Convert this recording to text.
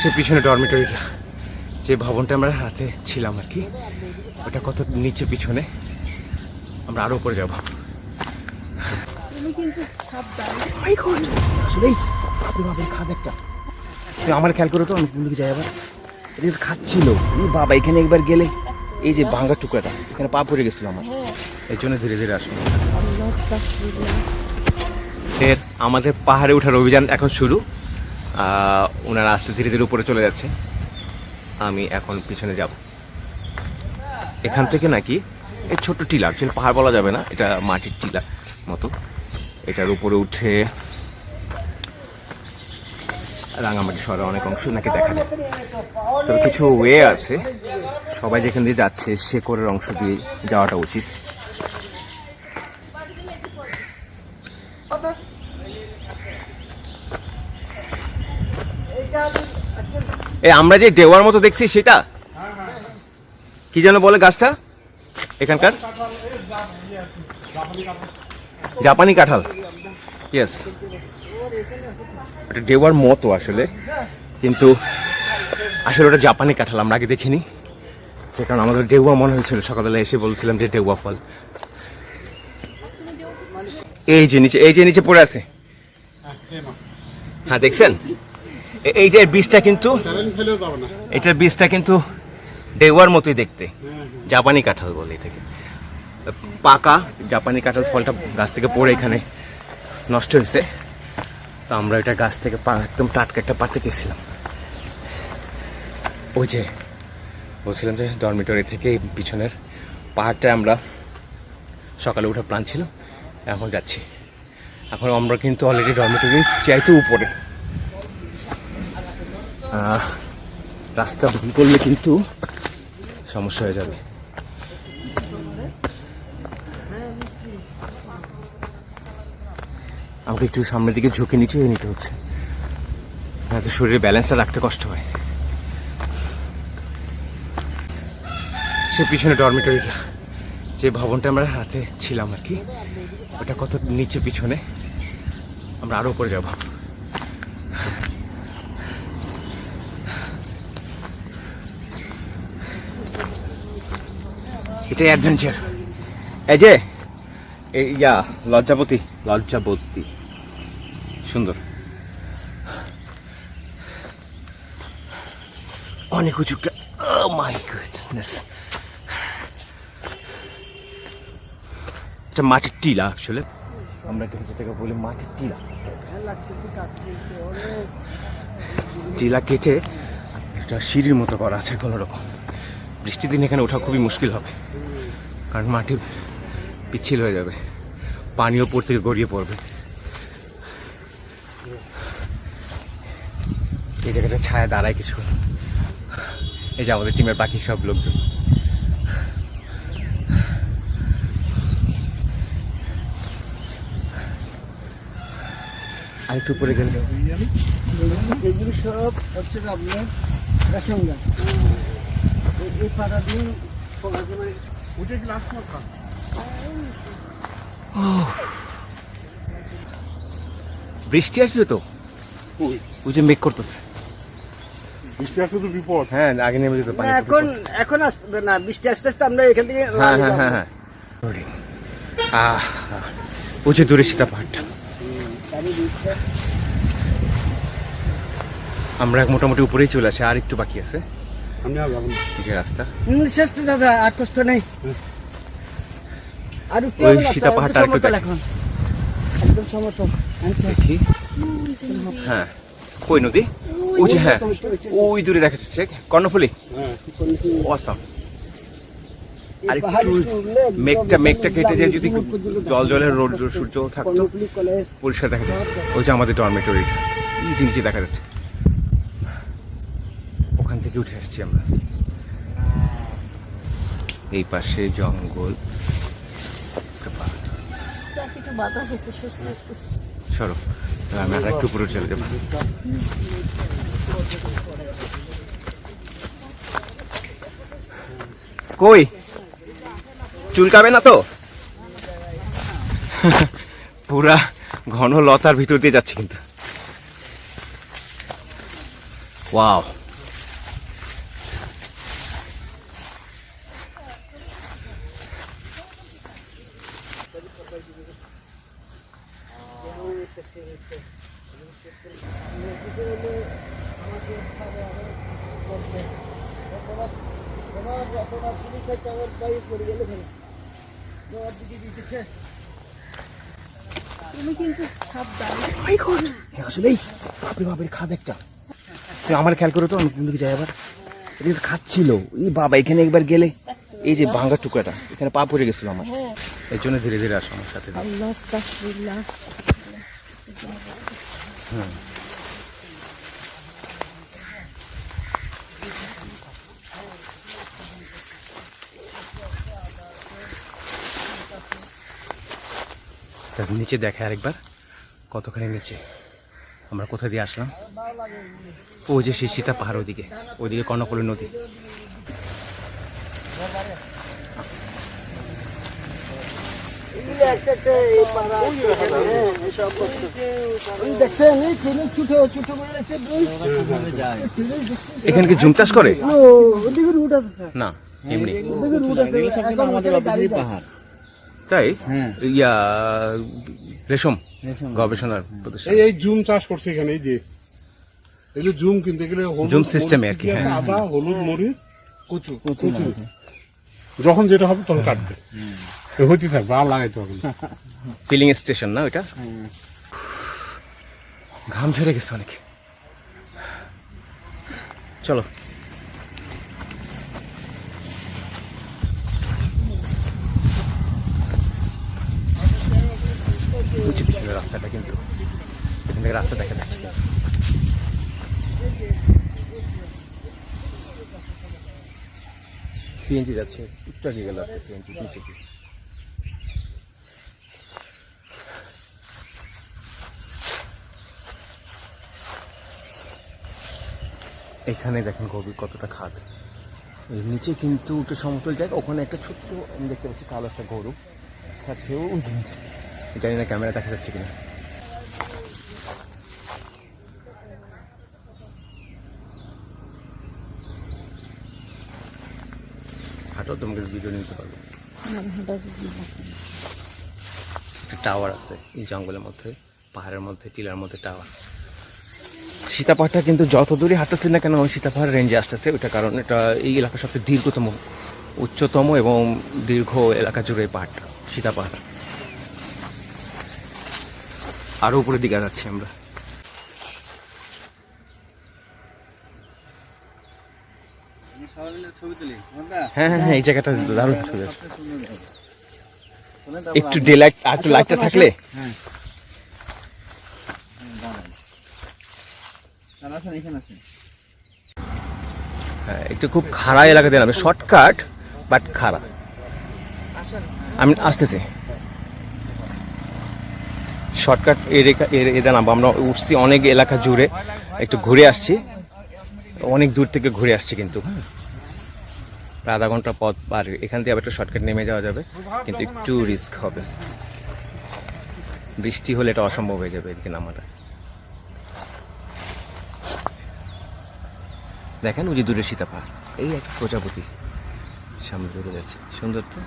সে পিছনে ডরমিটরিটা, যে ভবনটা আমরা রাতে ছিলাম আর কি, ওটা কত নিচে পিছনে, আমরা আরো উপরে যাবো। আসলে খাদ একটা আমার খেয়াল করে তো আমি কোন দিকে যাই, আবার এটা খাচ্ছিল বাবা। এখানে একবার গেলে এই যে ভাঙা টুকরাটা, এখানে পা পড়ে গেছিল আমার, এই জন্য ধীরে ধীরে আসবো। ফের আমাদের পাহাড়ে ওঠার অভিযান এখন শুরু। ওনারা আস্তে ধীরে ধীরে উপরে চলে যাচ্ছে, আমি এখন পিছনে যাব। এখান থেকে নাকি এই ছোট্ট টিলা, অ্যাকচুয়ালি পাহাড় বলা যাবে না, এটা মাটির টিলা মতো, এটার উপরে উঠে রাঙামাটি শহরের অনেক অংশ নাকি দেখা যায়। তবে কিছু ওয়ে আছে, সবাই যেখান দিয়ে যাচ্ছে শেকড়ের অংশ দিয়ে যাওয়াটা উচিত। আমরা যে ডেওয়ার মতো দেখছি সেটা কি যেন বলে গাছটা এখানকার, জাপানি কাঁঠাল। ইয়েস, ওটা ডেওয়ার মতো আসলে, কিন্তু আসলে ওটা জাপানি কাঁঠাল। আমরা আগে দেখিনি, যে কারণ আমাদের ডেউয়া মনে হয়েছিল, সকালবেলা এসে বলছিলাম যে ডেউয়া ফল। এই যে নিচে পড়ে আছে, হ্যাঁ দেখছেন, এইটার বীজটা কিন্তু ডেউয়ার মতোই দেখতে, জাপানি কাঁঠাল বলে এটাকে। পাকা জাপানি কাঁঠাল ফলটা গাছ থেকে পড়ে এখানে নষ্ট হয়েছে, তো আমরা এটা গাছ থেকে একদম টাটকা একটা পাড়তে চেয়েছিলাম। ওই যে বলছিলাম যে ডরমিটরি থেকে এই পিছনের পাহাড়টা আমরা সকালে ওঠার প্ল্যান ছিল, এখন যাচ্ছি। এখন আমরা কিন্তু অলরেডি ডরমিটরি চাইতে উপরে। রাস্তা ভুল করলে কিন্তু সমস্যা হয়ে যাবে। আমাকে একটু সামনের দিকে ঝুঁকে নিচে নিতে হচ্ছে, যাতে শরীরের ব্যালেন্সটা রাখতে কষ্ট হয়। সে পিছনে ডরমিটরিটা, যে ভবনটা আমরা রাতে ছিলাম আর কি, ওটা কত নিচে পিছনে, আমরা আরো উপরে যাব। এটাই অ্যাডভেঞ্চার। এই যে লজ্জাবতী সুন্দর, অনেক উঁচুটা। Oh my goodness, এটা মাটির টিলা। আসলে আমরা যেটাকে বলি মাটির টিলা, টিলা কেটে একটা সিঁড়ির মতো করা আছে কোনো রকম। বৃষ্টির দিন এখানে ওঠা খুবই মুশকিল হবে, কারণ মাটি পিচ্ছিল হয়ে যাবে, পানিও উপর থেকে গড়িয়ে পড়বে। এই জায়গাটা ছায়া দাঁড়ায় কিছুক্ষণ। এই যে আমাদের টিমের বাকি সব লোকজন, আরেকটু উপরে গেলে এগুলো সব হচ্ছে আপনার রেশন গাছ। এই পাতা দিয়ে বৃষ্টি আসবে তো, ওই যে মেঘ করতেছে, বৃষ্টি আসলে তো বিপদ। হ্যাঁ আগে নেমে যেতে পারে। এখন আসবে না, বৃষ্টি আস্তে আস্তে আমরা এখান থেকে ওই যে দূরে সীতা পাহাড়টা, আমরা মোটামুটি উপরেই চলে আসি, আর একটু বাকি আছে। যে রাস্তা শেষ তো দাদা, আর কষ্ট নেই। আর ওই সীতা পাহাড়টা এখন একদম সমতল। দেখি, হ্যাঁ কই নদী, ওই যে হ্যাঁ ওই দূরে দেখা যাচ্ছে কর্ণফুলী। অসাম। আর একটু মেঘটা কেটে যায়, যদি জলের রোদ সূর্য থাকতো পরিষ্কার দেখা যাচ্ছে। ওই যে আমাদের ডরমিটরিটা, এই জিনিসই দেখা যাচ্ছে। ওখান থেকে উঠে আসছি আমরা, এই পাশে জঙ্গল, সরো আমি আর একটু উপরে চলে যাবো। কই চুলকাবে না তো? পুরা ঘন লতার ভিতর দিয়ে যাচ্ছে, কিন্তু ওয়াও, তুমি কিন্তু সাবধান। আসলেই বাপরে বাপের খাদ একটা। তুই আমার খেয়াল করে তো, আমি কোন দিকে যাই আবার। এটা কিন্তু খাদ ছিল। এই বাবা, এখানে একবার গেলে এই যে ভাঙা টুকরাটা, এখানে পা পড়ে গেছিল আমার। হ্যাঁ, এই জন্য ধীরে ধীরে আসো আমার সাথে। আল্লাহ আস্তাগফিরুল্লাহ। তার নিচে দেখে আরেকবার কতখানি নিচে। আমরা কোথা দিয়ে আসলাম? ও যে সেই সীতা পাহাড়, ওদিকে ওদিকে কর্ণফুলী নদী। দেখছেন এই ট্রেনের ছোট ছোট বলে একটা এখানে কি জুম চাষ করে? ওদিকে রুট আছে না, এমনি। ওদিকে রুট আছে আমাদের পাহাড়। তাই ইয়া রেশম গবেষণার প্রতিষ্ঠান। এই জুম চাষ করছে এখানে, এই যে এগুলো জুম, কিন্তু এগুলো জুম সিস্টেমে আর কি। হ্যাঁ, আদা, হলুদ, মরিচ, কচু। যখন যেটা হবে তখন কাটবে, হইতে থাকবে, আর লাগাইতে হবে না। ফিলিং স্টেশন না ওইটা? ঘাম ঝরে গেছে অনেক। চলো। পিছনে রাস্তাটা, কিন্তু এখান থেকে রাস্তা দেখা যাচ্ছে। সিএনজি যাচ্ছে, একটু আগে গেল সিএনজি নিচে কি। এখানে দেখেন গভীর কতটা খাদ। এর নিচে কিন্তু একটু সমতল জায়গা, ওখানে একটা ছোট্ট আমি দেখতে পাচ্ছি কালো একটা গরু ছাড়ছেও জিনিস। জানি না ক্যামেরা দেখা যাচ্ছে কিনা। হাঁটো, তোমাকে ভিডিও নিতে পারবে। একটা টাওয়ার আছে এই জঙ্গলের মধ্যে, পাহাড়ের মধ্যে, টিলার মধ্যে টাওয়ার। সীতাপাহাড়টা কিন্তু যত দূরে হাঁটতেছি না কেন, সীতাপাহাড় রেঞ্জে আসতেছে। ওইটা কারণ এটা এই এলাকার সবচেয়ে দীর্ঘতম, উচ্চতম এবং দীর্ঘ এলাকা জুড়ে এই পাহাড়টা, সীতাপাহাড়। আরো উপরের দিকে যাচ্ছি আমরা। হ্যাঁ হ্যাঁ হ্যাঁ, এই জায়গাটা দারুণ ছবি আসবে। একটু ডে লাইট আর একটু লাইটটা থাকলে। হ্যাঁ, একটু খুব খাড়া এলাকা দিলাম, শর্টকাট বাট খাড়া। আমি আসতেছি, শর্টকাট এদের নামবো। আমরা উঠছি অনেক এলাকা জুড়ে, একটু ঘুরে আসছি, অনেক দূর থেকে ঘুরে আসছি, কিন্তু প্রায় আধা ঘন্টা পথ পার। এখান থেকে আবার একটা শর্টকাট নেমে যাওয়া যাবে, কিন্তু একটু রিস্ক হবে। বৃষ্টি হলে এটা অসম্ভব হয়ে যাবে এদিকে নামাটা। দেখেন ওই যে দূরে সীতাপাহাড়, এই একটা প্রজাপতি সামনে দূরে যাচ্ছে, সুন্দর তো।